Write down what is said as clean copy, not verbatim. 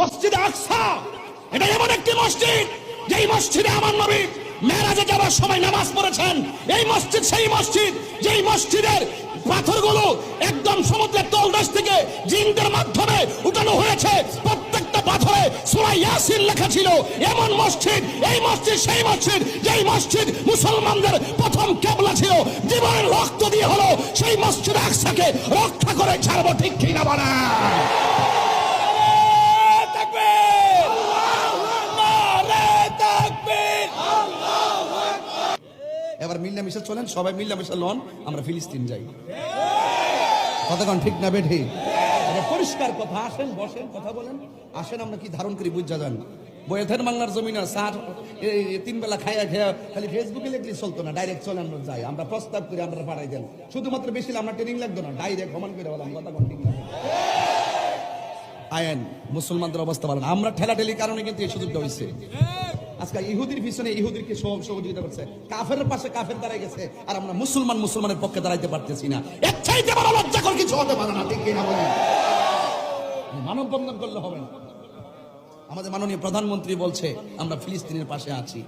মসজিদে আকসা এটা এমন একটি মসজিদ যেই মসজিদে আমার নবী মেরাজে যাওয়ার সময় নামাজ পড়েছেন। এই মসজিদ সেই মসজিদ যেই মসজিদের পাথরগুলো একদম সমুদ্রের তলদেশ থেকে জিনদের মাধ্যমে উঠানো হয়েছে। প্রত্যেকটা পাথরে সূরা ইয়াসিন লেখা ছিল। এমন মসজিদ, এই মসজিদ সেই মসজিদ যেই মসজিদ মুসলমানদের প্রথম কিবলা ছিল। জীবনের রক্ত দিয়ে হলো সেই মসজিদ আকসাকে রক্ষা করে ছাড়বো, ঠিক কিনা বলা? এবার মিল্লামিশা চলেন, সবাই মিল্লামিশা লন, আমরা ফিলিস্তিন যাই। কতক্ষণ ঠিক না বেঠি? পরিষ্কার কথা। আসেন, বসেন, কথা বলেন। আসেন, আমরা কি ধারণ করি বুঝা যান। বয়েথের বাংলার জমিন স্যার তিন বেলা খাইয়া খেয়া খালি ফেসবুকে লিখলে চলতো না, ডাইরেক্ট চলে আমরা যাই। আমরা প্রস্তাব করি, আমরা পাঠাই দেন। শুধুমাত্র বেশি আমরা ট্রেনিং লাগতো না, ডাইরেক্ট ভ্রমণ করে বললাম কতক্ষণ ঠিক না। আইন মুসলমানদের অবস্থা ভালো না। আমরা ঠেলাঠেলির কারণে কিন্তু এই সুযোগটা হয়েছে। আজকে ইহুদির পিছনে ইহুদিরকে সহযোগিতা করছে, কাফের পাশে কাফের দাঁড়াই গেছে, আর আমরা মুসলমানের পক্ষে দাঁড়াইতে পারতেছি না। এর চাইতে বড় লজ্জাকর কিছু হতে পারে না, ঠিক কিনা বলেন? মানববন্ধন করলে হবে না। আমাদের মাননীয় প্রধানমন্ত্রী বলছে আমরা ফিলিস্তিনের পাশে আছি।